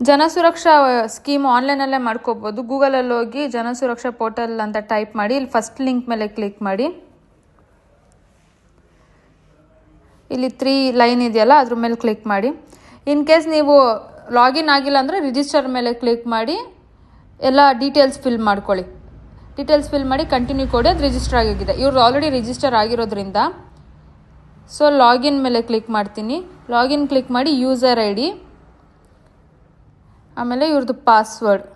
Jana Suraksha scheme ಆನ್ಲೈನಲ್ಲೇ ಮಾಡ್ಕೋಬೋದು. ಗೂಗಲಲ್ಲಿ ಹೋಗಿ ಜನಸುರಕ್ಷಾ ಪೋರ್ಟಲ್ ಅಂತ ಟೈಪ್ ಮಾಡಿ, ಇಲ್ಲಿ ಫಸ್ಟ್ ಲಿಂಕ್ ಮೇಲೆ ಕ್ಲಿಕ್ ಮಾಡಿ, ಇಲ್ಲಿ 3 ಲೈನ್ ಇದೆಯಲ್ಲ ಅದ್ರ ಮೇಲೆ ಕ್ಲಿಕ್ ಮಾಡಿ. ಇನ್ ಕೇಸ್ ನೀವು ಲಾಗಿನ್ ಆಗಿಲ್ಲ ಅಂದರೆ ರಿಜಿಸ್ಟರ್ ಮೇಲೆ ಕ್ಲಿಕ್ ಮಾಡಿ ಎಲ್ಲ ಡೀಟೇಲ್ಸ್ ಫಿಲ್ ಮಾಡ್ಕೊಳ್ಳಿ. ಡೀಟೇಲ್ಸ್ ಫಿಲ್ ಮಾಡಿ ಕಂಟಿನ್ಯೂ ಕೊಡಿ. ಅದು ರಿಜಿಸ್ಟರ್ ಆಗಿದೆ. ಇವ್ರು ಆಲ್ರೆಡಿ ರಿಜಿಸ್ಟರ್ ಆಗಿರೋದ್ರಿಂದ ಸೊ ಲಾಗಿನ್ ಮೇಲೆ ಕ್ಲಿಕ್ ಮಾಡ್ತೀನಿ. ಲಾಗಿನ್ ಕ್ಲಿಕ್ ಮಾಡಿ ಯೂಸರ್ ಐ ಡಿ, ಆಮೇಲೆ ಇವ್ರದ್ದು ಪಾಸ್ವರ್ಡ್,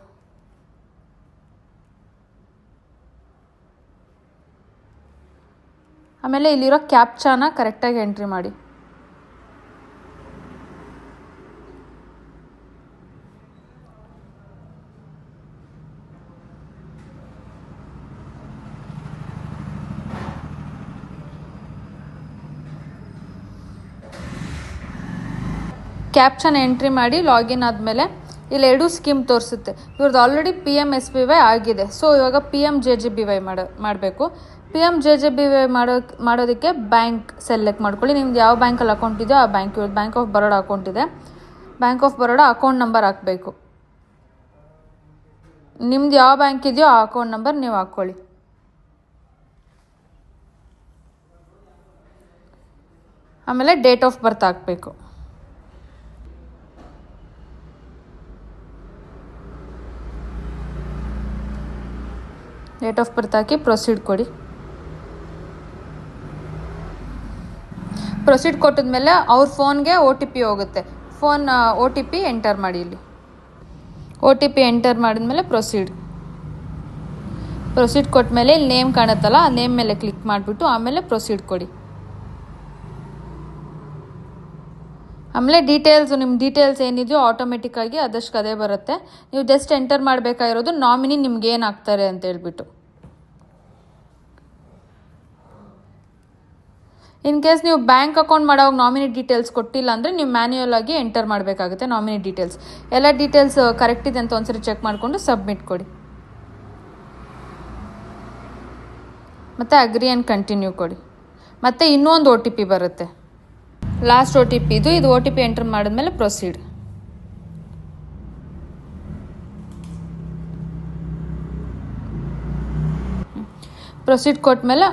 ಆಮೇಲೆ ಇಲ್ಲಿರೋ ಕ್ಯಾಪ್ಚಾನ ಕರೆಕ್ಟಾಗಿ ಎಂಟ್ರಿ ಮಾಡಿ. ಕ್ಯಾಪ್ಚಾನ ಎಂಟ್ರಿ ಮಾಡಿ ಲಾಗಿನ್ ಆದಮೇಲೆ ಇಲ್ಲಿ 2 ಸ್ಕೀಮ್ ತೋರಿಸುತ್ತೆ. ಇವ್ರದ್ದು ಆಲ್ರೆಡಿ PMSBY ಆಗಿದೆ. ಸೊ ಇವಾಗ PMJJBY ಮಾಡಬೇಕು. PMJJBY ಮಾಡೋದಕ್ಕೆ ಬ್ಯಾಂಕ್ ಸೆಲೆಕ್ಟ್ ಮಾಡ್ಕೊಳ್ಳಿ. ನಿಮ್ದು ಯಾವ ಬ್ಯಾಂಕಲ್ಲಿ ಅಕೌಂಟ್ ಇದೆಯೋ ಆ ಬ್ಯಾಂಕ್. ಇವ್ರದ್ದು ಬ್ಯಾಂಕ್ ಆಫ್ ಬರೋಡಾ ಅಕೌಂಟ್ ಇದೆ. Bank of Baroda account number ಹಾಕಬೇಕು. ನಿಮ್ದು ಯಾವ ಬ್ಯಾಂಕ್ ಇದೆಯೋ ಆ ಅಕೌಂಟ್ ನಂಬರ್ ನೀವು ಹಾಕ್ಕೊಳ್ಳಿ. ಆಮೇಲೆ ಡೇಟ್ ಆಫ್ ಬರ್ತ್ ಹಾಕಬೇಕು. Date of birth hockey proceed ಕೊಡಿ. ಪ್ರೊಸೀಡ್ ಕೊಟ್ಟಿದ್ಮೇಲೆ ಅವ್ರ ಫೋನ್ಗೆ OTP ಹೋಗುತ್ತೆ. ಫೋನ್ OTP ಎಂಟರ್ ಮಾಡಿ. ಇಲ್ಲಿ OTP ಎಂಟರ್ ಮಾಡಿದ್ಮೇಲೆ ಪ್ರೊಸೀಡ್ ಕೊಟ್ಟಮೇಲೆ ಇಲ್ಲಿ ನೇಮ್ ಕಾಣುತ್ತಲ್ಲ, ಆ ನೇಮ್ ಮೇಲೆ ಕ್ಲಿಕ್ ಮಾಡಿಬಿಟ್ಟು ಆಮೇಲೆ ಪ್ರೊಸೀಡ್ ಕೊಡಿ. ಆಮೇಲೆ ನಿಮ್ಮ ಡೀಟೇಲ್ಸ್ ಏನಿದೆಯೋ ಆಟೋಮೆಟಿಕ್ಕಾಗಿ ಅದಷ್ಟು ಅದೇ ಬರುತ್ತೆ. ನೀವು ಜಸ್ಟ್ ಎಂಟರ್ ಮಾಡಬೇಕಾಗಿರೋದು ನಾಮಿನಿ ನಿಮ್ಗೆ ಏನು ಆಗ್ತಾರೆ ಅಂತ ಹೇಳ್ಬಿಟ್ಟು. ಇನ್ ಕೇಸ್ ನೀವು ಬ್ಯಾಂಕ್ ಅಕೌಂಟ್ ಮಾಡೋವಾಗ ನಾಮಿನಿ ಡೀಟೇಲ್ಸ್ ಕೊಟ್ಟಿಲ್ಲ ಅಂದರೆ ನೀವು ಮ್ಯಾನ್ಯುಯಲ್ ಆಗಿ ಎಂಟರ್ ಮಾಡಬೇಕಾಗುತ್ತೆ ನಾಮಿನಿ ಡೀಟೇಲ್ಸ್. ಎಲ್ಲ ಡೀಟೇಲ್ಸ್ ಕರೆಕ್ಟ್ ಇದೆ ಅಂತ ಒಂದ್ಸರಿ ಚೆಕ್ ಮಾಡಿಕೊಂಡು ಸಬ್ಮಿಟ್ ಕೊಡಿ. ಮತ್ತು ಅಗ್ರಿ ಆ್ಯಂಡ್ ಕಂಟಿನ್ಯೂ ಕೊಡಿ. ಮತ್ತು ಇನ್ನೂ ಒಂದು OTP ಬರುತ್ತೆ, ಲಾಸ್ಟ್ OTP ಇದು OTP ಎಂಟರ್ ಮಾಡಿದ್ಮೇಲೆ ಪ್ರೊಸೀಡ್. ಪ್ರೊಸೀಡ್ ಕೊಟ್ಮೇಲೆ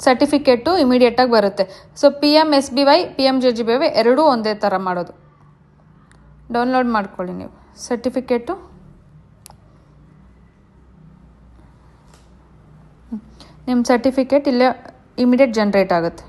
ಸರ್ಟಿಫಿಕೇಟು ಇಮಿಡಿಯೇಟಾಗಿ ಬರುತ್ತೆ. ಸೊ PMSBY PMJJBY ಎರಡೂ ಒಂದೇ ಥರ ಮಾಡೋದು. ಡೌನ್ಲೋಡ್ ಮಾಡ್ಕೊಳ್ಳಿ ನೀವು ಸರ್ಟಿಫಿಕೇಟು. ನಿಮ್ಮ ಸರ್ಟಿಫಿಕೇಟ್ ಇಲ್ಲೇ ಇಮಿಡಿಯೇಟ್ ಜನ್ರೇಟ್ ಆಗುತ್ತೆ.